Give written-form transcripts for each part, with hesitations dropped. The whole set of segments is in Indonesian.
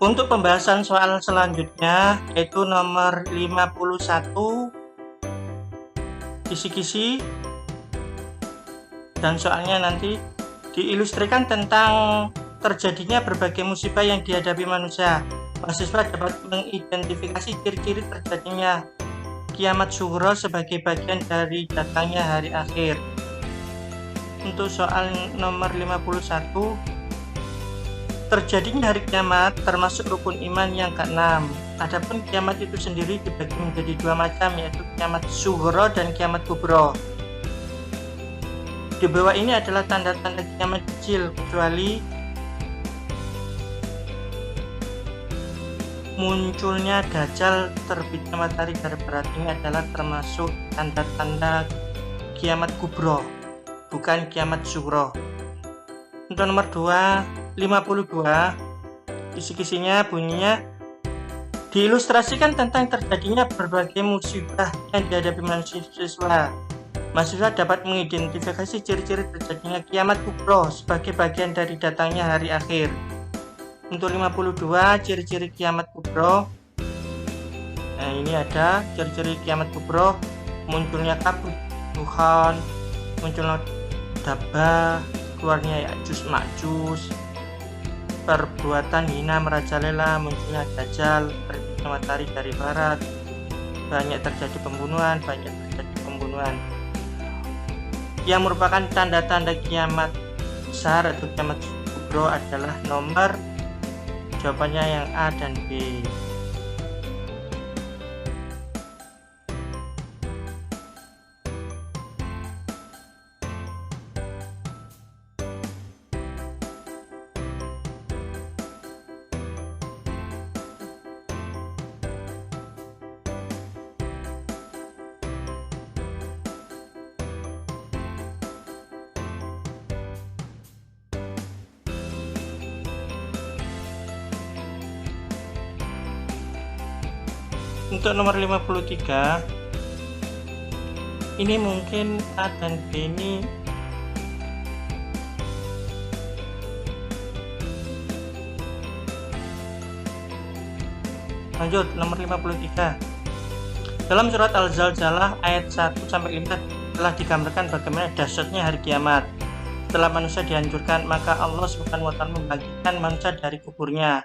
Untuk pembahasan soal selanjutnya yaitu nomor 51, kisi-kisi, dan soalnya nanti diilustrasikan tentang terjadinya berbagai musibah yang dihadapi manusia. Mahasiswa dapat mengidentifikasi ciri-ciri terjadinya kiamat sughra sebagai bagian dari datangnya hari akhir. Untuk soal nomor 51, terjadinya hari kiamat termasuk rukun iman yang ke-6. Adapun kiamat itu sendiri dibagi menjadi dua macam, yaitu kiamat sughra dan kiamat kubra. Di bawah ini adalah tanda-tanda kiamat kecil, kecuali munculnya dajjal, terbitnya matahari dari barat. Ini adalah termasuk tanda-tanda kiamat kubra, bukan kiamat sughra. Untuk nomor 52, kisi-kisinya bunyinya diilustrasikan tentang terjadinya berbagai musibah yang dihadapi mahasiswa. Mahasiswa dapat mengidentifikasi ciri-ciri terjadinya kiamat kubra sebagai bagian dari datangnya hari akhir. Untuk 52, ciri-ciri kiamat kubra. Nah, ini ada ciri-ciri kiamat kubra: munculnya kabut, Tuhan, munculnya dabah, keluarnya Ya'juj Ma'juj, perbuatan hina merajalela, munculnya dajjal, terbitnya matahari dari barat, banyak terjadi pembunuhan. Yang merupakan tanda-tanda kiamat besar atau kiamat kubra adalah nomor jawabannya yang A dan B. Untuk nomor 53, ini mungkin A dan B ini lanjut. Nomor 53, dalam surat Al-Zalzalah ayat 1-5 telah digambarkan bagaimana dahsyatnya hari kiamat. Setelah manusia dihancurkan, maka Allah Subhanahu wa Ta'ala membangkitkan manusia dari kuburnya.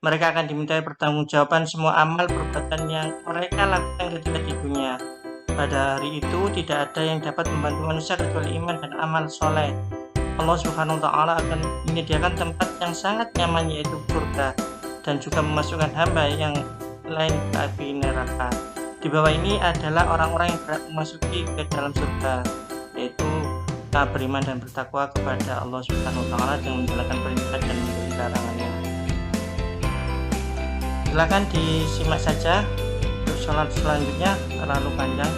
Mereka akan dimintai pertanggungjawaban semua amal perbuatan yang mereka lakukan ketika di dunia. Pada hari itu tidak ada yang dapat membantu manusia kecuali iman dan amal soleh. Allah Subhanahu wa Ta'ala akan menyediakan tempat yang sangat nyaman, yaitu surga, dan juga memasukkan hamba yang lain ke api neraka. Di bawah ini adalah orang-orang yang berhak memasuki ke dalam surga, yaitu beriman dan bertakwa kepada Allah Subhanahu wa Ta'ala dengan menjalankan perintah dan menjauhi larangannya. Silakan disimak saja untuk soal selanjutnya, terlalu panjang.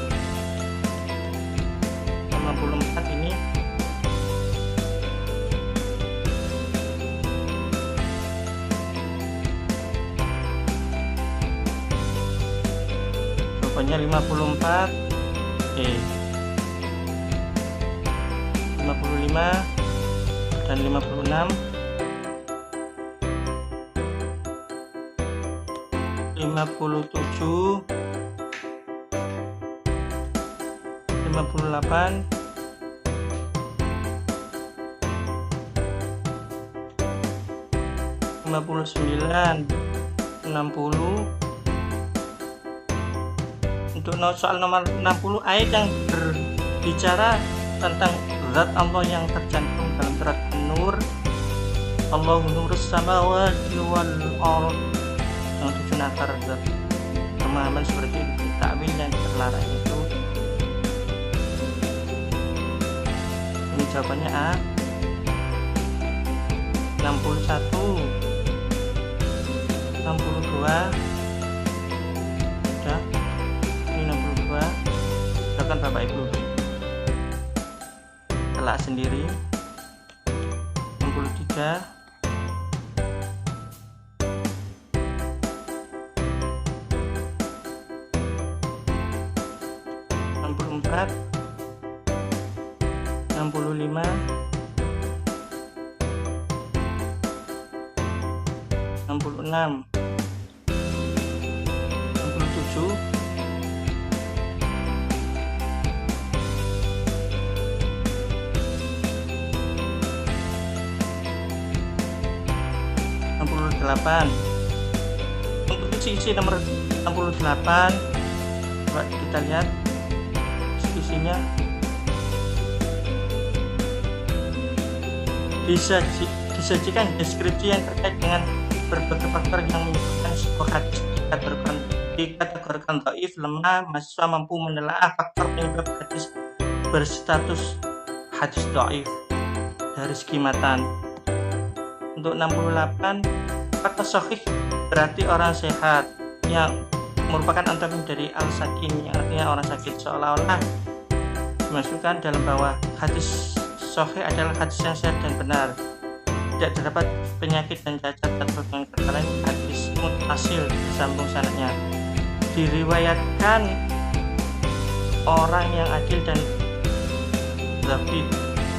54 ini jawabannya 54 55 dan 56, 57, 58, 59, 60. Untuk soal nomor 60, ayat yang berbicara tentang zat Allah yang tercantum dalam surat An-Nur, Allahu nurus samawati wal ardh, yang 7 nakar zat. Pemahaman seperti itu, takwil yang terlarang itu. Ini jawabannya A. 61, 62, sudah. Ini 62. Silakan Bapak Ibu telak sendiri. 63, 64, 65, 66, 66, 67, 68. Untuk isi nomor 68, coba kita lihat isinya. Disajikan deskripsi yang terkait dengan berbagai faktor yang menyebabkan sebuah hadis dikategorikan dhaif, lemah. Mahasiswa mampu menelaah faktor penyebab hadis berstatus hadis dhaif dari segi matan. Untuk 68, faktor sahih berarti orang sehat, yang merupakan antonim dari al-sakin, yang artinya orang sakit, seolah-olah dimasukkan dalam bahwa hadis sahih adalah hadis yang sehat dan benar, tidak terdapat penyakit dan cacat atau dengan kata lain hadis muttasil disambung sanadnya, diriwayatkan orang yang adil dan lebih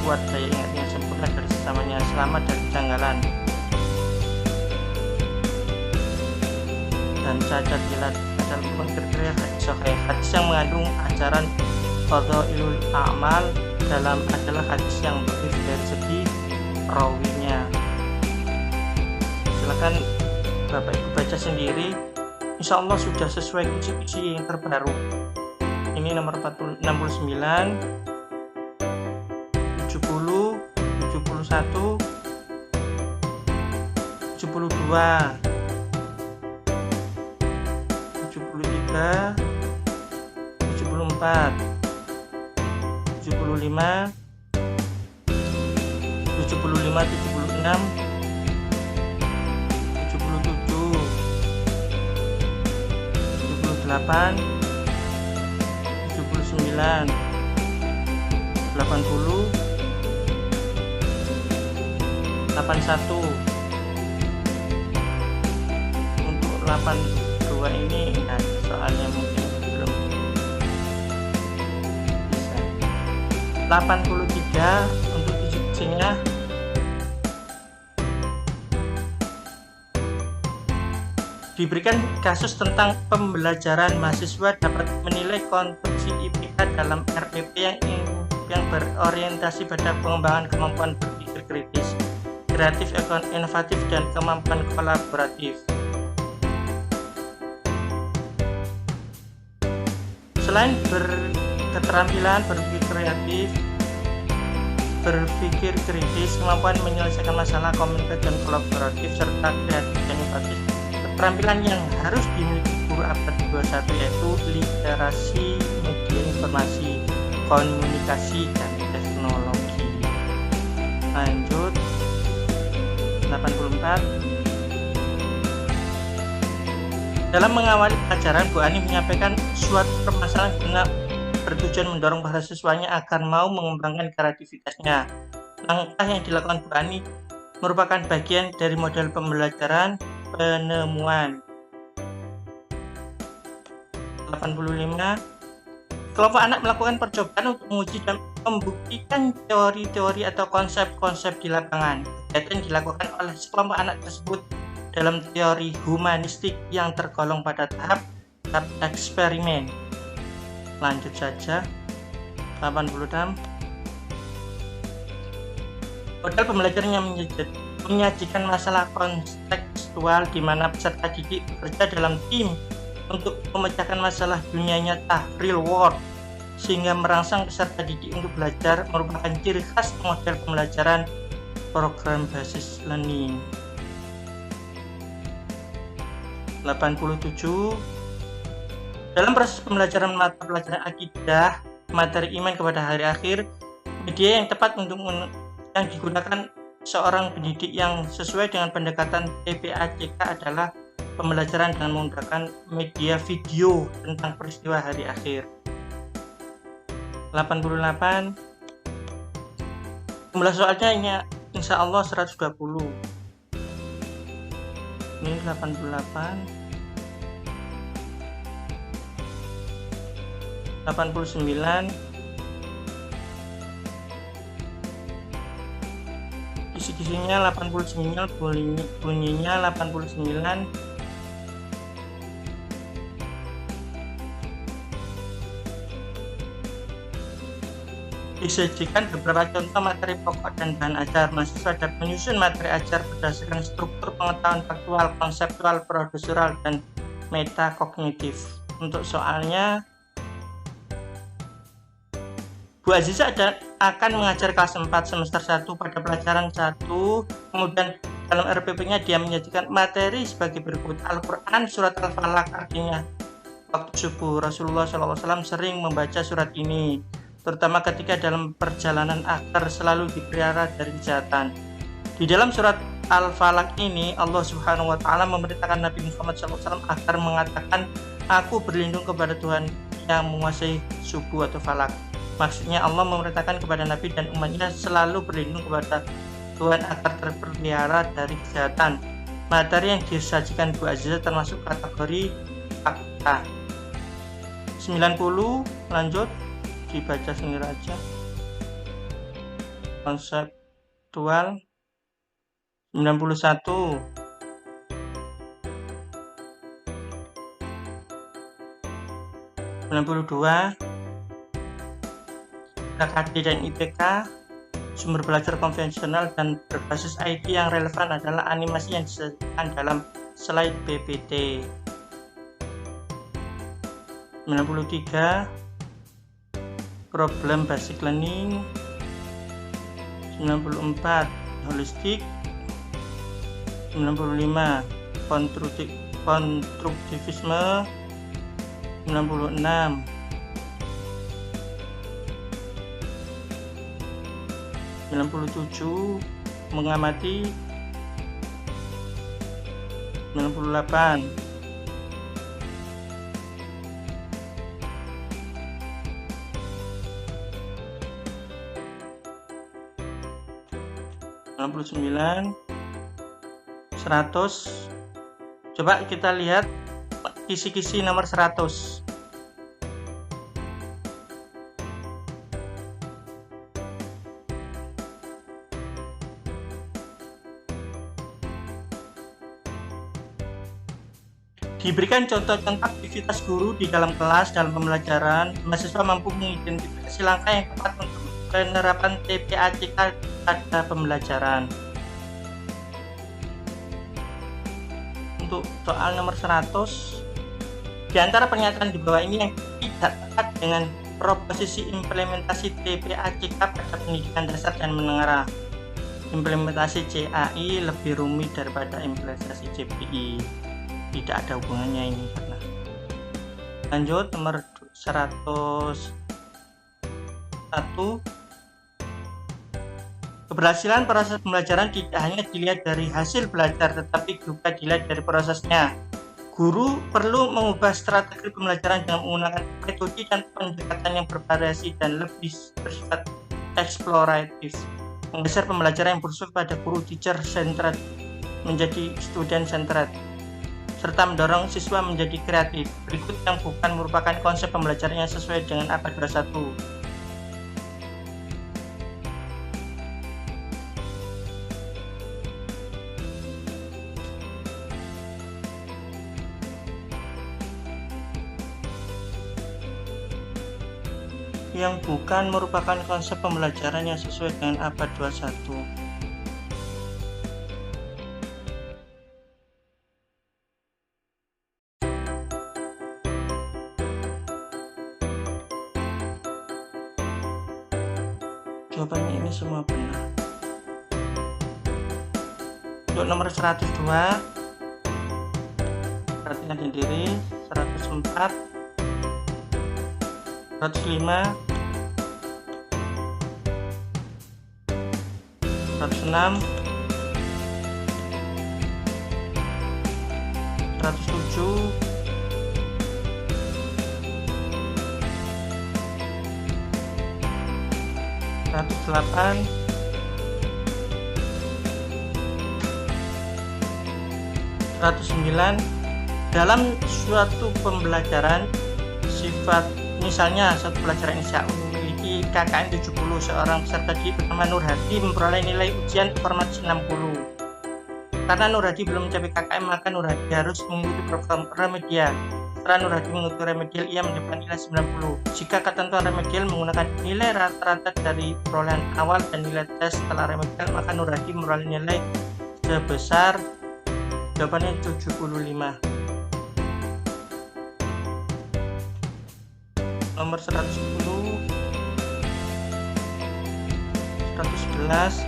kuat daya ingatnya, sempurna dari sesamanya, selamat dari kejanggalan dan cacat ilat. Adalah kriteria hadis sahih. Hadis yang mengandung ajaran fadhailul a'mal adalah hadis yang dhaif dari segi rawinya. Silakan Bapak Ibu baca sendiri, insya Allah sudah sesuai kisi-kisi yang terbaru. Ini nomor 69, 70, 71, 72, 73, 74, 75, 76, 78, 79, 80, 81. Untuk 82 ini enggak, soalnya mungkin belum bisa. 83 untuk kisi-kisinya. Diberikan kasus tentang pembelajaran, mahasiswa dapat menilai konstruksi IPK dalam RPP yang berorientasi pada pengembangan kemampuan berpikir kritis, kreatif, inovatif, dan kemampuan kolaboratif. Selain keterampilan berpikir kreatif, berpikir kritis, kemampuan menyelesaikan masalah, komunikasi dan kolaboratif, serta kreatif dan inovatif, keterampilan yang harus dimiliki guru abad 21 yaitu literasi media informasi, komunikasi, dan teknologi. Lanjut 84. Dalam mengawali pelajaran, Bu Ani menyampaikan suatu permasalahan guna bertujuan mendorong para siswanya agar mau mengembangkan kreativitasnya. Langkah yang dilakukan Bu Ani merupakan bagian dari model pembelajaran penemuan. 85. Kelompok anak melakukan percobaan untuk menguji dan membuktikan teori-teori atau konsep-konsep di lapangan. Kegiatan dilakukan oleh sekelompok anak tersebut dalam teori humanistik yang tergolong pada tahap eksperimen. Lanjut saja. 86. Model pembelajaran yang menyajikan masalah kontekstual di mana peserta didik bekerja dalam tim untuk memecahkan masalah dunia nyata real world sehingga merangsang peserta didik untuk belajar merupakan ciri khas model pembelajaran program basis learning. 87. Dalam proses pembelajaran mata pelajaran akidah, materi iman kepada hari akhir, media yang tepat untuk yang digunakan seorang pendidik yang sesuai dengan pendekatan TPACK adalah pembelajaran dengan menggunakan media video tentang peristiwa hari akhir. 88. Jumlah soalnya insya Allah 120. Ini 88. 89. Kisi-kisinya 89, bunyinya 89. Disajikan beberapa contoh materi pokok dan bahan ajar. Mahasiswa dapat menyusun materi ajar berdasarkan struktur pengetahuan faktual, konseptual, prosedural, dan metakognitif. Untuk soalnya, Bu Aziza akan mengajar kelas 4 semester 1 pada pelajaran 1. Kemudian dalam RPP-nya dia menyajikan materi sebagai berikut. Al-Quran surat Al-Falaq, artinya waktu subuh. Rasulullah SAW sering membaca surat ini, terutama ketika dalam perjalanan agar selalu dipelihara dari kejahatan. Di dalam surat Al-Falaq ini, Allah Subhanahu wa Ta'ala memerintahkan Nabi Muhammad SAW agar mengatakan, "Aku berlindung kepada Tuhan yang menguasai subuh atau falak." Maksudnya Allah memerintahkan kepada Nabi dan umatnya selalu berlindung kepada Tuhan agar terpelihara dari kejahatan. Materi yang disajikan Bu Aziza termasuk kategori fakta. 90, lanjut, dibaca sendiri aja. Konseptual 91, 92, KKD dan IPK. Sumber belajar konvensional dan berbasis IT yang relevan adalah animasi yang disajikan dalam slide PPT. 93, problem basic learning. 94, holistik. 95, konstruktivisme. 96, mengamati. 98, (99), 100. Coba kita lihat kisi-kisi nomor 100. Diberikan contoh-contoh aktivitas guru di dalam kelas dalam pembelajaran. Mahasiswa mampu mengidentifikasi langkah yang tepat untuk penerapan TPACK pada pembelajaran. Untuk soal nomor 100, di antara pernyataan di bawah ini yang tidak tepat dengan proposisi implementasi TPACK pada pendidikan dasar dan menengah. Implementasi CAI lebih rumit daripada implementasi CPI. Tidak ada hubungannya ini karena. Lanjut nomor 101. Keberhasilan proses pembelajaran tidak hanya dilihat dari hasil belajar, tetapi juga dilihat dari prosesnya. Guru perlu mengubah strategi pembelajaran dengan menggunakan metode dan pendekatan yang bervariasi dan lebih bersifat eksploratif. Menggeser pembelajaran yang bersumber pada guru teacher centered menjadi student centered, serta mendorong siswa menjadi kreatif. Berikut yang bukan merupakan konsep pembelajaran yang sesuai dengan abad 21. Yang bukan merupakan konsep pembelajaran yang sesuai dengan abad 21. Jawabannya ini semua benar. Untuk nomor 102, perhatikan sendiri. 104, 105, 106, 107, 108, 109. Dalam suatu pembelajaran, sifat misalnya suatu pelajaran insya memiliki di KKM 70. Seorang peserta didik bernama Nur Hadi memperoleh nilai ujian informasi 60. Karena Nur Hadi belum mencapai KKM, maka Nur Hadi harus mengikuti program remedial. Setelah Nur Hadi mengikuti remedial, ia mendapatkan nilai 90. Jika ketentuan remedial menggunakan nilai rata-rata dari perolehan awal dan nilai tes setelah remedial, maka Nur Hadi memperoleh nilai sebesar jawabannya 75. Nomor 110, 111.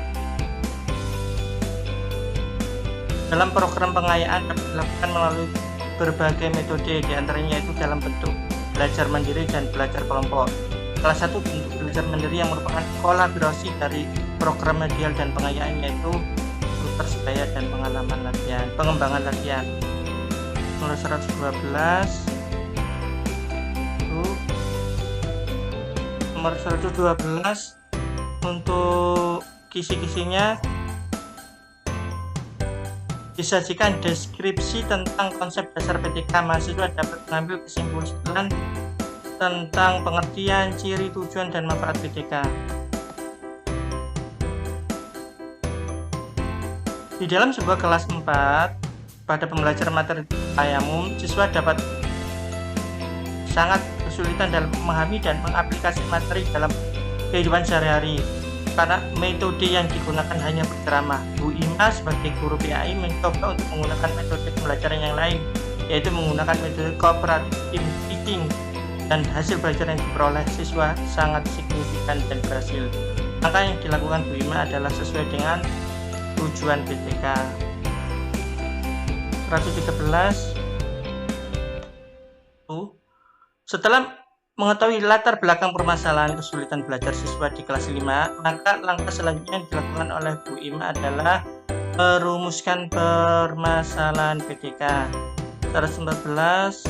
Dalam program pengayaan dapat dilakukan melalui berbagai metode, diantaranya yaitu dalam bentuk belajar mandiri dan belajar kelompok. Salah satu bentuk belajar mandiri yang merupakan kolaborasi dari program remedial dan pengayaan yaitu persebaya dan pengembangan latihan. Nomor 112. Nomor 112 untuk kisi-kisinya disajikan deskripsi tentang konsep dasar PTK. Mahasiswa dapat mengambil kesimpulan tentang pengertian, ciri, tujuan, dan manfaat PTK. Di dalam sebuah kelas 4 pada pembelajaran materi tayamum, siswa dapat sangat kesulitan dalam memahami dan mengaplikasi materi dalam kehidupan sehari-hari karena metode yang digunakan hanya berceramah. Bu Ima sebagai guru PAI mencoba untuk menggunakan metode pembelajaran yang lain, yaitu menggunakan metode cooperative teaching, dan hasil belajar yang diperoleh siswa sangat signifikan dan berhasil. Langkah yang dilakukan Bu Ima adalah sesuai dengan tujuan PTK. 113. Setelah mengetahui latar belakang permasalahan kesulitan belajar siswa di kelas 5, maka langkah selanjutnya yang dilakukan oleh Bu Ima adalah merumuskan permasalahan PTK. 114.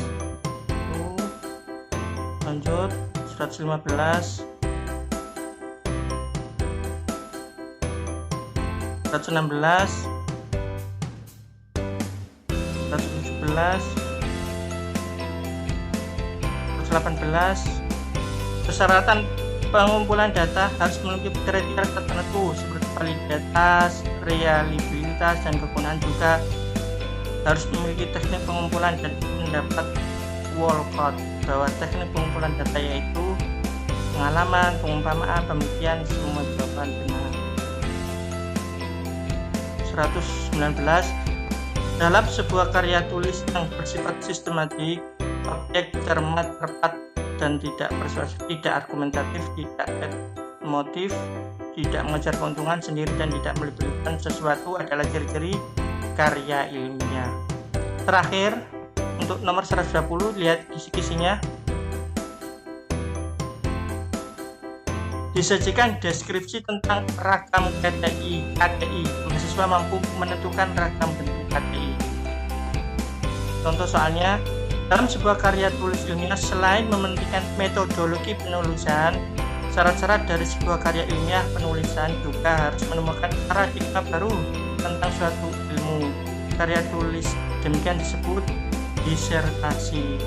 Lanjut 115. 116. 117. 18. Persyaratan pengumpulan data harus memiliki kriteria tertentu seperti validitas, reliabilitas, dan kegunaan. Juga harus memiliki teknik pengumpulan dan mendapat Walcott bahwa teknik pengumpulan data yaitu pengalaman, pengumpamaan, pembuktian, semua jawaban benar. 119. Dalam sebuah karya tulis yang bersifat sistematik, objek cermat, tepat, dan tidak persuasif, tidak argumentatif, tidak emotif, tidak mengejar keuntungan sendiri, dan tidak melibatkan sesuatu adalah ciri-ciri karya ilmiah. Terakhir, untuk nomor 120, lihat kisi-kisinya. Disajikan deskripsi tentang ragam KTI. Mahasiswa mampu menentukan ragam bentuk KTI. Contoh soalnya, dalam sebuah karya tulis ilmiah, selain mementingkan metodologi penulisan, syarat-syarat dari sebuah karya ilmiah penulisan juga harus menemukan paradigma baru tentang suatu ilmu. Karya tulis demikian disebut disertasi.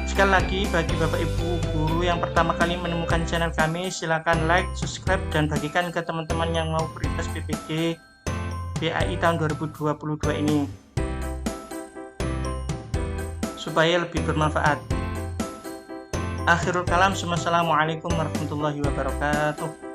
Sekali lagi, bagi Bapak Ibu guru yang pertama kali menemukan channel kami, silakan like, subscribe, dan bagikan ke teman-teman yang mau berintas PPG PAI tahun 2022 ini supaya lebih bermanfaat. Akhirul kalam, assalamualaikum warahmatullahi wabarakatuh.